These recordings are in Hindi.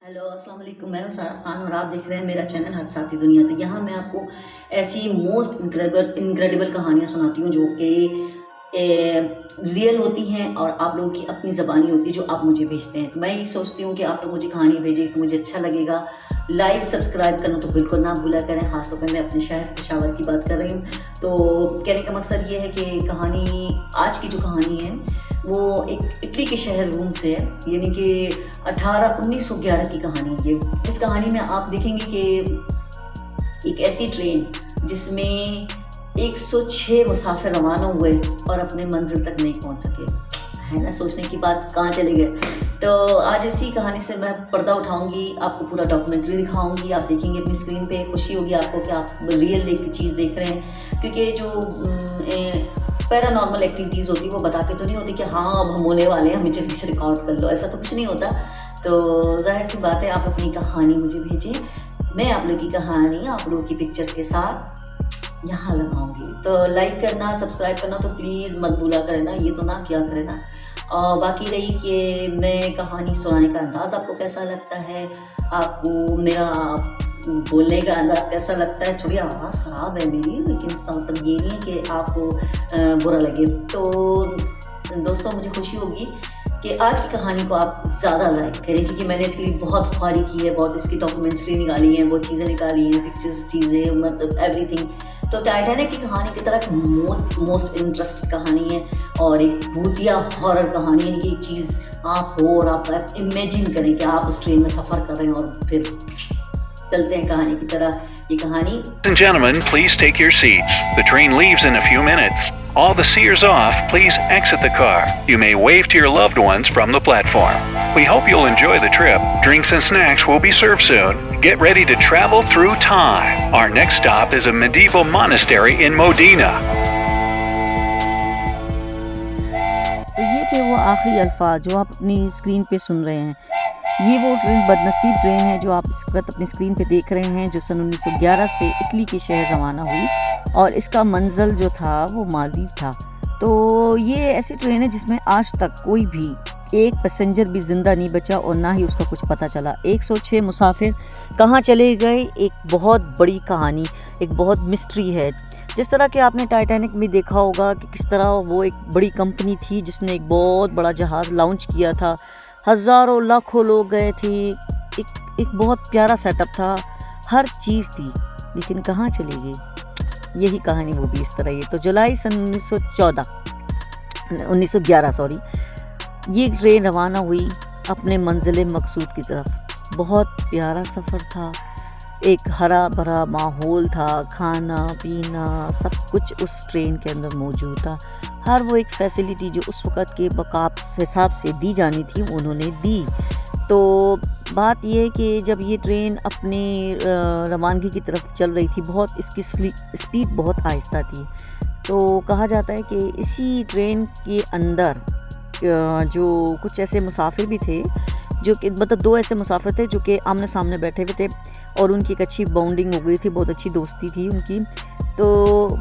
हेलो अस्सलाम वालेकुम, मैं हूं सारा खान और आप देख रहे हैं मेरा चैनल हादसाती दुनिया। तो यहाँ मैं आपको ऐसी मोस्ट इनक्रेडिबल कहानियाँ सुनाती हूँ जो कि रियल होती हैं और आप लोगों की अपनी ज़बानी होती है जो आप मुझे भेजते हैं। तो मैं ये सोचती हूँ कि आप लोग मुझे कहानी भेजें तो मुझे अच्छा लगेगा। लाइक सब्सक्राइब करना तो बिल्कुल ना भूला करें, ख़ासतौर पर मैं अपने शहर पेशावर की बात कर रही हूँ। तो कहने का मकसद ये है कि कहानी, आज की जो कहानी है वो एक इटली के शहर रोम से है, यानी कि 1911 की कहानी है ये। इस कहानी में आप देखेंगे कि एक ऐसी ट्रेन जिसमें 106 मुसाफिर रवाना हुए और अपने मंजिल तक नहीं पहुंच सके। है ना, सोचने की बात, कहाँ चले गए। तो आज इसी कहानी से मैं पर्दा उठाऊंगी, आपको पूरा डॉक्यूमेंट्री दिखाऊंगी। आप देखेंगे अपनी स्क्रीन पे, खुशी होगी आपको कि आप रियल एक चीज़ देख रहे हैं। क्योंकि जो पैरानॉर्मल एक्टिविटीज़ होती है वो बता के तो नहीं होती कि हाँ अब हम होने वाले हैं, हमें जल्दी से रिकॉर्ड कर लो, ऐसा तो कुछ नहीं होता। तो जाहिर सी बात है, आप अपनी कहानी मुझे भेजें, मैं आप लोगों की कहानी आप लोगों की पिक्चर के साथ यहाँ लगाऊंगी। तो लाइक करना, सब्सक्राइब करना तो प्लीज़ मत भूला करें ना, ये तो ना किया करें ना। और बाकी रही कि मैं कहानी सुनाने का अंदाज़ आपको कैसा लगता है, आपको मेरा बोलने का अंदाज़ कैसा लगता है। थोड़ी आवाज़ ख़राब है मेरी, लेकिन इसका मतलब ये नहीं है कि आपको बुरा लगे। तो दोस्तों, मुझे खुशी होगी कि आज की कहानी को आप ज़्यादा लाइक करें, क्योंकि मैंने इसके लिए बहुत ख्वारी की है, बहुत इसकी डॉक्यूमेंट्री निकाली है, बहुत चीज़ें निकाली हैं, पिक्चर्स, चीज़ें, मतलब एवरीथिंग। तो टाइटैनिक की कहानी की तरह मोस्ट इंटरेस्टिंग कहानी है और एक भूतिया हॉरर कहानी है कि एक चीज़ आप हो और आप इमेजिन करें कि आप उस ट्रेन में सफ़र कर रहे हैं और फिर चलते हैं कहानी की तरह। ये कहानी। Ladies and gentlemen, please take your seats. The train leaves in a few minutes. All the seers off, please exit the car. You may wave to your loved ones from the platform. We hope you'll enjoy the trip. Drinks and snacks will be served soon. Get ready to travel through time. Our next stop is a medieval monastery in Modena. तो ये थे वो आखिरी अल्फाज जो आप अपनी स्क्रीन पे सुन रहे हैं। ये वो ट्रेन, बदनसीब ट्रेन है जो आप इस वक्त अपनी स्क्रीन पे देख रहे हैं, जो सन 1911 से इटली के शहर रवाना हुई और इसका मंजिल जो था वो मालदीव था। तो ये ऐसी ट्रेन है जिसमें आज तक कोई भी एक पैसेंजर भी ज़िंदा नहीं बचा और ना ही उसका कुछ पता चला। 106 मुसाफिर कहाँ चले गए, एक बहुत बड़ी कहानी, एक बहुत मिस्ट्री है। जिस तरह के आपने टाइटैनिक में देखा होगा कि किस तरह वो एक बड़ी कंपनी थी जिसने एक बहुत बड़ा जहाज़ लॉन्च किया था, हज़ारों लाखों लोग गए थे, एक बहुत प्यारा सेटअप था, हर चीज़ थी, लेकिन कहाँ चली गई। यही कहानी वो भी इस तरह ही है। तो जुलाई सन 1911 ये ट्रेन रवाना हुई अपने मंजिल मकसूद की तरफ। बहुत प्यारा सफ़र था, एक हरा भरा माहौल था, खाना पीना सब कुछ उस ट्रेन के अंदर मौजूद था। हर वो एक फैसिलिटी जो उस वक़्त के बकाब हिसाब से दी जानी थी उन्होंने दी। तो बात ये है कि जब ये ट्रेन अपने रवानगी की तरफ चल रही थी, बहुत इसकी स्पीड बहुत आहिस्ता थी। तो कहा जाता है कि इसी ट्रेन के अंदर जो कुछ ऐसे मुसाफिर भी थे जो कि मतलब दो ऐसे मुसाफिर थे जो कि आमने सामने बैठे हुए थे और उनकी एक अच्छी बॉन्डिंग हो गई थी, बहुत अच्छी दोस्ती थी उनकी। तो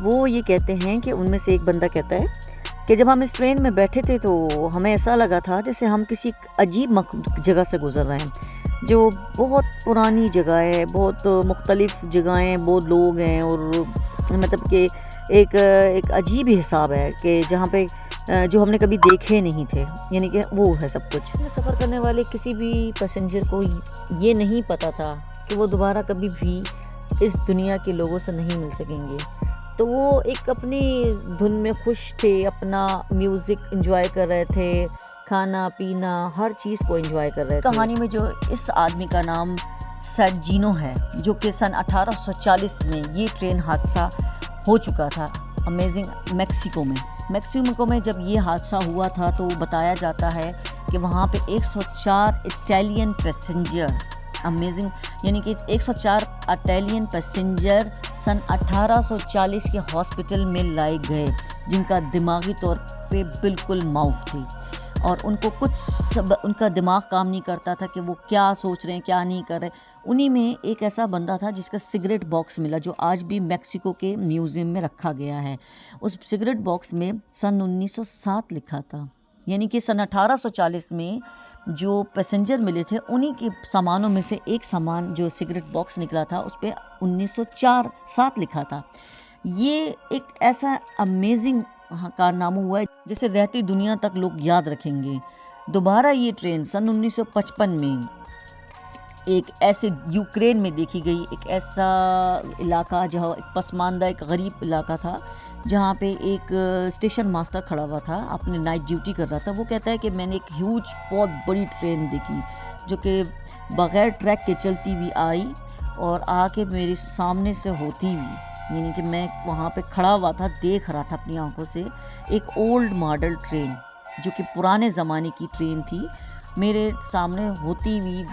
वो ये कहते हैं कि उनमें से एक बंदा कहता है कि जब हम इस ट्रेन में बैठे थे तो हमें ऐसा लगा था जैसे हम किसी अजीब जगह से गुज़र रहे हैं, जो बहुत पुरानी जगह है, बहुत मुख्तलिफ़ जगहें, बहुत लोग हैं और मतलब कि एक अजीब ही हिसाब है कि जहाँ पे जो हमने कभी देखे नहीं थे, यानी कि वो है सब कुछ। सफ़र करने वाले किसी भी पैसेंजर को ये नहीं पता था कि वो दोबारा कभी भी इस दुनिया के लोगों से नहीं मिल सकेंगे। तो वो एक अपनी धुन में खुश थे, अपना म्यूज़िक एंजॉय कर रहे थे, खाना पीना हर चीज़ को एंजॉय कर रहे थे। कहानी में जो इस आदमी का नाम सर्जिनो है, जो कि सन 1840 में ये ट्रेन हादसा हो चुका था अमेजिंग मैक्सिको में जब ये हादसा हुआ था तो बताया जाता है कि वहाँ पे 104 इटालियन पैसेंजर, अमेजिंग, यानी कि 104 इटालियन पैसेंजर सन 1840 के हॉस्पिटल में लाए गए, जिनका दिमागी तौर पे बिल्कुल माउफ थी और उनको उनका दिमाग काम नहीं करता था कि वो क्या सोच रहे हैं, क्या नहीं कर रहे। उन्हीं में एक ऐसा बंदा था जिसका सिगरेट बॉक्स मिला, जो आज भी मैक्सिको के म्यूज़ियम में रखा गया है। उस सिगरेट बॉक्स में सन 1907 लिखा था, यानी कि सन 1840 में जो पैसेंजर मिले थे उन्हीं के सामानों में से एक सामान जो सिगरेट बॉक्स निकला था उस पर 1904 7 लिखा था। ये एक ऐसा अमेजिंग कारनामा हुआ है जिसे रहती दुनिया तक लोग याद रखेंगे। दोबारा ये ट्रेन सन 1955 में एक ऐसे यूक्रेन में देखी गई, एक ऐसा इलाका जहाँ एक पसमानदा एक गरीब इलाका था, जहाँ पे एक स्टेशन मास्टर खड़ा हुआ था, अपने नाइट ड्यूटी कर रहा था। वो कहता है कि मैंने एक ह्यूज बहुत बड़ी ट्रेन देखी जो कि बग़ैर ट्रैक के चलती हुई आई और आके मेरे सामने से होती हुई, यानी कि मैं वहाँ पे खड़ा हुआ था, देख रहा था अपनी आंखों से एक ओल्ड मॉडल ट्रेन जो कि पुराने ज़माने की ट्रेन थी, मेरे सामने होती हुई,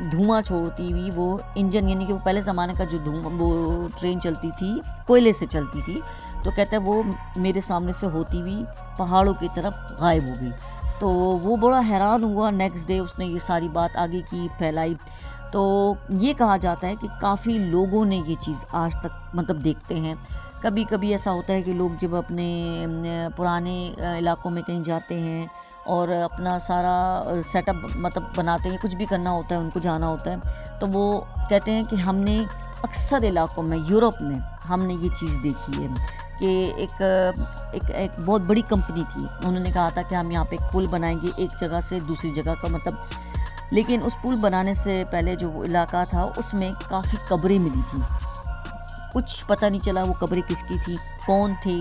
धुआं छोड़ती हुई। वो इंजन, यानी कि वो पहले ज़माने का जो वो ट्रेन चलती थी कोयले से चलती थी, तो कहता है वो मेरे सामने से होती हुई पहाड़ों की तरफ गायब हो गई। तो वो बड़ा हैरान हुआ। नेक्स्ट डे उसने ये सारी बात आगे की फैलाई। तो ये कहा जाता है कि काफ़ी लोगों ने ये चीज़ आज तक मतलब देखते हैं। कभी कभी ऐसा होता है कि लोग जब अपने पुराने इलाकों में कहीं जाते हैं और अपना सारा सेटअप मतलब बनाते हैं, कुछ भी करना होता है, उनको जाना होता है, तो वो कहते हैं कि हमने अक्सर इलाकों में, यूरोप में हमने ये चीज़ देखी है कि एक बहुत बड़ी कंपनी थी, उन्होंने कहा था कि हम यहाँ पे एक पुल बनाएंगे एक जगह से दूसरी जगह का मतलब, लेकिन उस पुल बनाने से पहले जो वो इलाका था उसमें काफ़ी कब्रें मिली थी। कुछ पता नहीं चला वो कब्रें किसकी थी, कौन थे,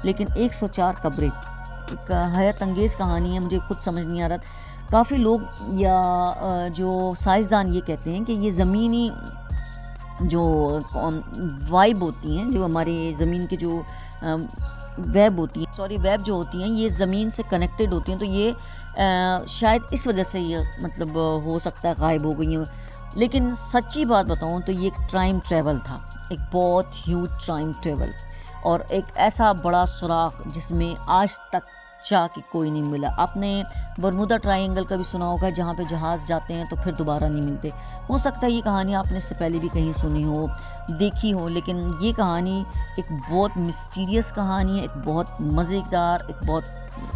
लेकिन 104 कब्रें। एक हैरत अंगेज़ कहानी है, मुझे खुद समझ नहीं आ रहा। काफ़ी लोग या जो साइंसदान ये कहते हैं कि ये ज़मीनी जो वाइब होती हैं, जो हमारे ज़मीन के जो वेब होती हैं, वेब जो होती हैं, ये ज़मीन से कनेक्टेड होती हैं, तो ये शायद इस वजह से ये मतलब हो सकता है गायब हो गई हैं। लेकिन सच्ची बात बताऊं तो ये एक टाइम ट्रैवल था, एक बहुत ह्यूज टाइम ट्रैवल, और एक ऐसा बड़ा सुराख जिसमें आज तक चाह के कोई नहीं मिला। आपने बरमुदा ट्रायंगल का भी सुना होगा, जहाँ पे जहाज़ जाते हैं तो फिर दोबारा नहीं मिलते। हो सकता है ये कहानी आपने इससे पहले भी कहीं सुनी हो, देखी हो, लेकिन ये कहानी एक बहुत मिस्टीरियस कहानी है, एक बहुत मज़ेदार,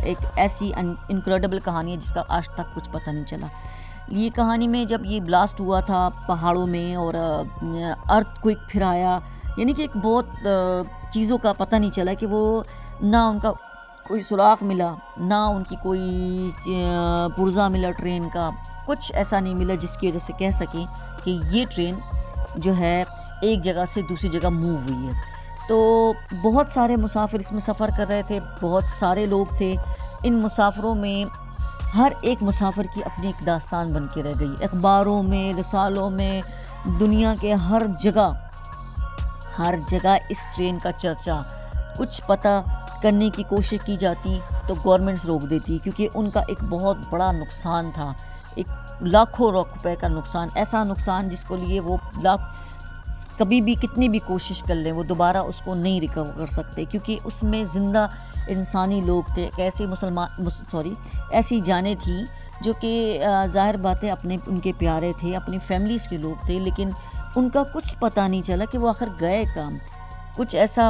एक ऐसी इनक्रेडिबल कहानी है जिसका आज तक कुछ पता नहीं चला। ये कहानी में जब ये ब्लास्ट हुआ था पहाड़ों में और अर्थक्वेक फिर आया, यानी कि एक बहुत चीज़ों का पता नहीं चला कि वो ना उनका कोई सुराग मिला, ना उनकी कोई पुर्जा मिला ट्रेन का, कुछ ऐसा नहीं मिला जिसकी वजह से कह सकें कि ये ट्रेन जो है एक जगह से दूसरी जगह मूव हुई है। तो बहुत सारे मुसाफिर इसमें सफ़र कर रहे थे, बहुत सारे लोग थे। इन मुसाफिरों में हर एक मुसाफिर की अपनी एक दास्तान बन के रह गई। अखबारों में, रसालों में, दुनिया के हर जगह इस ट्रेन का चर्चा। कुछ पता करने की कोशिश की जाती तो गवर्नमेंट्स रोक देती, क्योंकि उनका एक बहुत बड़ा नुकसान था, एक लाखों रुपए का नुकसान, ऐसा नुकसान जिसको लिए वो कभी भी कितनी भी कोशिश कर लें वो दोबारा उसको नहीं रिकवर कर सकते, क्योंकि उसमें ज़िंदा इंसानी लोग थे, ऐसी जानें थी जो कि ज़ाहिर बात है अपने उनके प्यारे थे, अपनी फैमिलीज़ के लोग थे, लेकिन उनका कुछ पता नहीं चला कि वो आखिर गए काम। कुछ ऐसा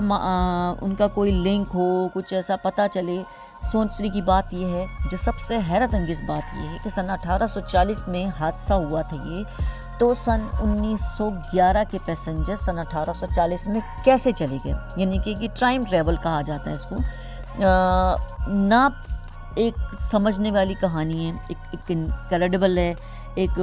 उनका कोई लिंक हो, कुछ ऐसा पता चले। सोचने की बात यह है, जो सबसे हैरत अंगेज़ बात यह है कि सन 1840 में हादसा हुआ था ये, तो सन 1911 के पैसेंजर सन 1840 में कैसे चले गए, यानी कि टाइम ट्रैवल कहा जाता है इसको। ना एक समझने वाली कहानी है, एक इनक्रेडिबल है, एक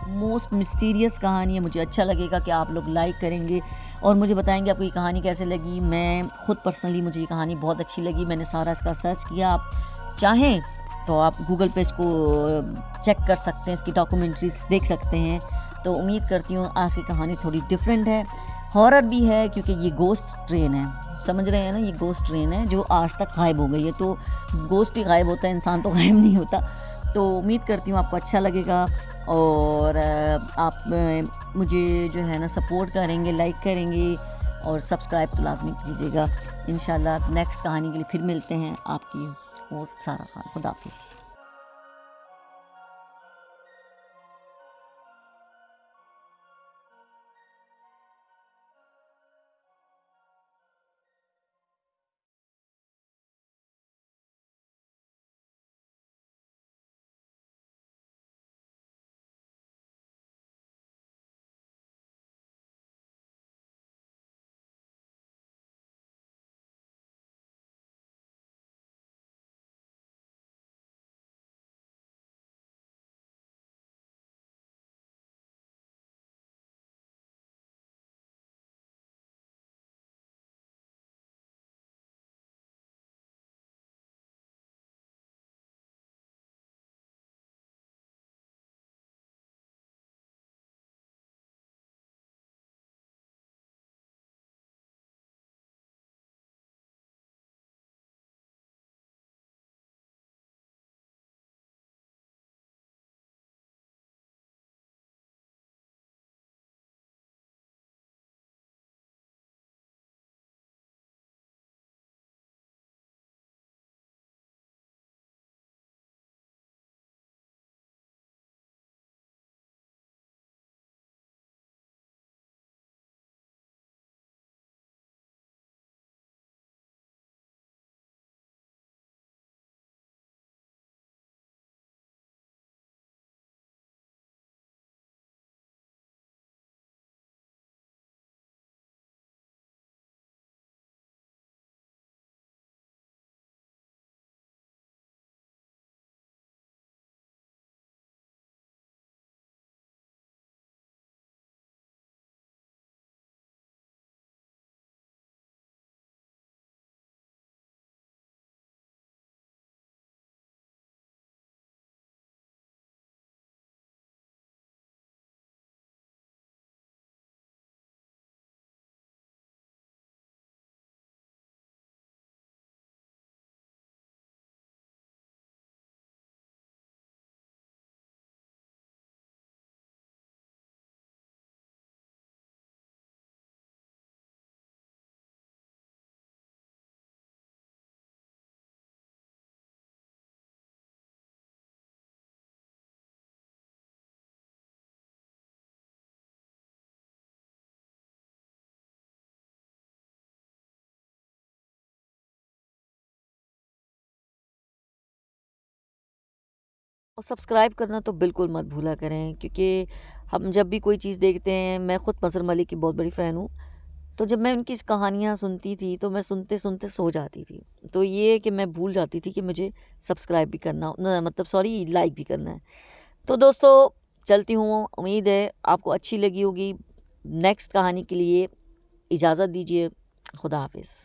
मोस्ट मिस्टीरियस कहानी है। मुझे अच्छा लगेगा कि आप लोग लाइक करेंगे और मुझे बताएंगे आपको ये कहानी कैसे लगी। मैं खुद पर्सनली मुझे ये कहानी बहुत अच्छी लगी, मैंने सारा इसका सर्च किया। आप चाहें तो आप गूगल पे इसको चेक कर सकते हैं, इसकी डॉक्यूमेंट्रीज देख सकते हैं। तो उम्मीद करती हूँ आज की कहानी थोड़ी डिफरेंट है, हॉरर भी है, क्योंकि ये गोस्ट ट्रेन है, समझ रहे हैं ना, ये गोस्ट ट्रेन है जो आज तक गायब हो गई है। तो गोस्ट ही गायब होता है, इंसान तो गायब नहीं होता। तो उम्मीद करती हूँ आपको अच्छा लगेगा और आप मुझे जो है ना सपोर्ट करेंगे, लाइक करेंगे और सब्सक्राइब तो लाजमी कीजिएगा। इंशाल्लाह नेक्स्ट कहानी के लिए फिर मिलते हैं। आपकी होस्ट सारा खान, खुदा हाफिज़। और सब्सक्राइब करना तो बिल्कुल मत भूला करें, क्योंकि हम जब भी कोई चीज़ देखते हैं, मैं ख़ुद मज़हर मलिक की बहुत बड़ी फ़ैन हूँ, तो जब मैं उनकी कहानियाँ सुनती थी तो मैं सुनते सुनते सो जाती थी। तो ये है कि मैं भूल जाती थी कि मुझे सब्सक्राइब भी करना मतलब सॉरी लाइक भी करना है। तो दोस्तों चलती हूँ, उम्मीद है आपको अच्छी लगी होगी। नेक्स्ट कहानी के लिए इजाज़त दीजिए। खुदा हाफिज़।